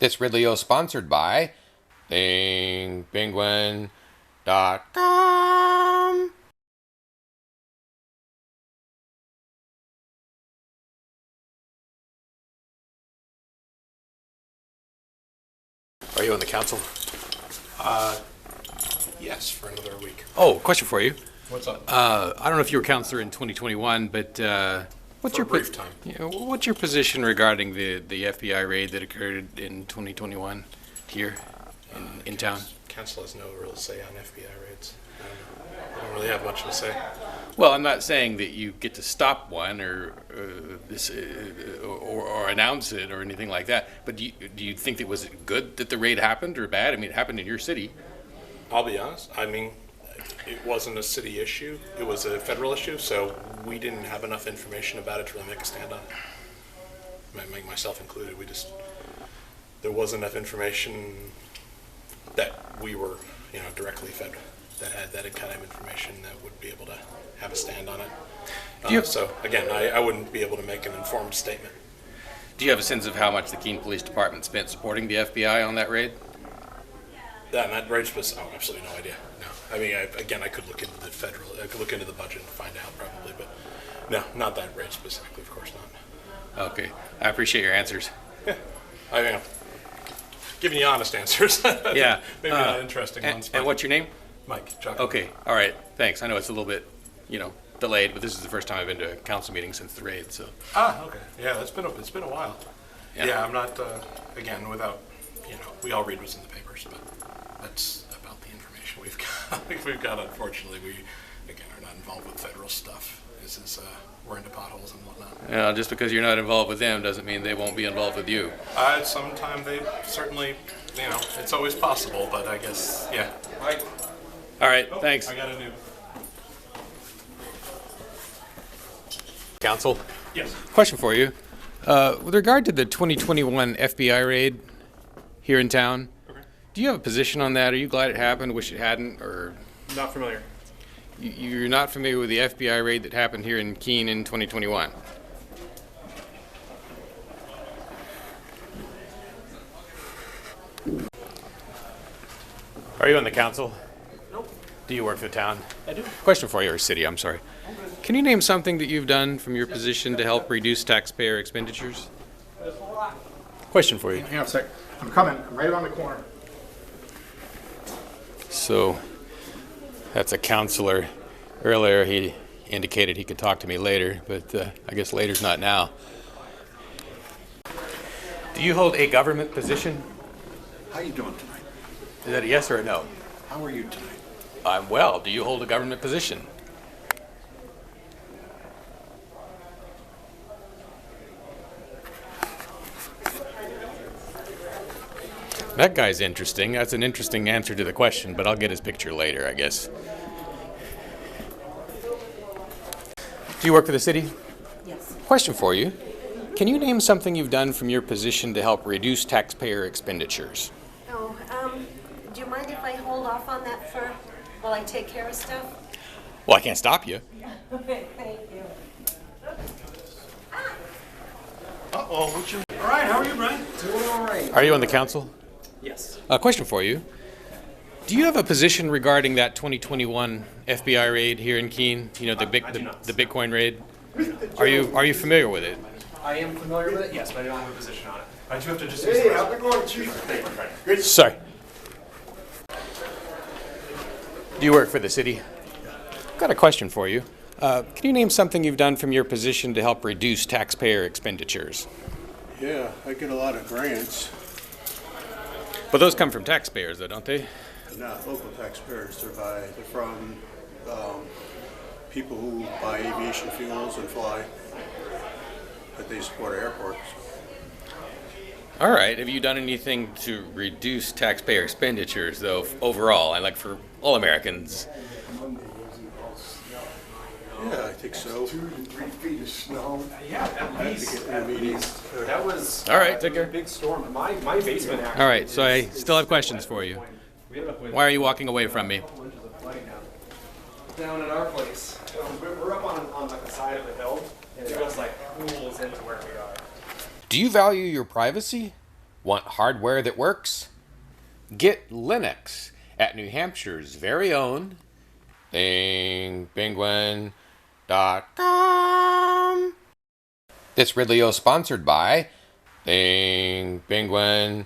This Ridley sponsored by thingpenguin.com. Are you on the council? Yes, for another week. Oh, question for you. What's up? I don't know if you were councilor in 2021, but what's For your a brief time. What's your position regarding the FBI raid that occurred in 2021 here in town? Council has no real say on FBI raids. I don't really have much to say. Well, I'm not saying that you get to stop one or announce it or anything like that. But do you think it was good that the raid happened or bad? I mean, it happened in your city. I'll be honest. I mean, it wasn't a city issue. It was a federal issue, so we didn't have enough information about it to really make a stand on it. Myself included. There wasn't enough information that we were, directly fed that had that kind of information that would be able to have a stand on it. So again, I wouldn't be able to make an informed statement. Do you have a sense of how much the Keene Police Department spent supporting the FBI on that raid? That raid absolutely no idea. No, I mean, I could look into I could look into the budget and find out probably, but no, not that raid specifically, of course not. Okay, I appreciate your answers. Yeah, I mean, giving you honest answers. Yeah, maybe not interesting ones. And what's your name? Mike. Okay, all right, thanks. I know it's a little bit, delayed, but this is the first time I've been to a council meeting since the raid, so. Okay. Yeah, it's been a while. Yeah, I'm not, again, without, we all read what's in the papers, but that's about the information we've got. Unfortunately, we, again, are not involved with federal stuff. We're into potholes and whatnot. Yeah, just because you're not involved with them doesn't mean they won't be involved with you. Sometime they certainly, it's always possible, but I guess, yeah. Right. All right, thanks. I got a new. Council? Yes. Question for you. With regard to the 2021 FBI raid here in town, do you have a position on that? Are you glad it happened, wish it hadn't, or? Not familiar. You're not familiar with the FBI raid that happened here in Keene in 2021? Are you on the council? Nope. Do you work for the town? I do. Question for you, or city, I'm sorry. Can you name something that you've done from your position to help reduce taxpayer expenditures? Question for you. Hang on a sec. I'm coming. I'm right around the corner. So, that's a councilor. Earlier he indicated he could talk to me later, but I guess later's not now. Do you hold a government position? How are you doing tonight? Is that a yes or a no? How are you tonight? I'm well. Do you hold a government position? That guy's interesting. That's an interesting answer to the question, but I'll get his picture later, I guess. Do you work for the city? Yes. Question for you. Can you name something you've done from your position to help reduce taxpayer expenditures? Oh, do you mind if I hold off on that while I take care of stuff? Well, I can't stop you. Okay, thank you. All right, how are you, Brian? Doing all right. Are you on the council? Yes. A question for you. Do you have a position regarding that 2021 FBI raid here in Keene? You know, the Bitcoin raid? Are you familiar with it? I am familiar with it, yes, but I don't have a position on it. I do have to just. Hey, how's it going, Chief? Good. Sorry. Do you work for the city? I've got a question for you. Can you name something you've done from your position to help reduce taxpayer expenditures? Yeah, I get a lot of grants. But those come from taxpayers, though, don't they? Not local taxpayers. They're from people who buy aviation fuels and fly. But they support airports. All right. Have you done anything to reduce taxpayer expenditures, though, overall, and like for all Americans? Yeah, I think so. 2 to 3 feet of snow. Yeah, at least. That was All right, take care. a big storm. My basement actually. All right, so I still have questions for you. Why are you walking away from me? Down at our place. We're up on like the side of the hill, and it goes like pools into where we are. Do you value your privacy? Want hardware that works? Get Linux at New Hampshire's very own thingpenguin.com. This Ridley sponsored by thingpenguin.com.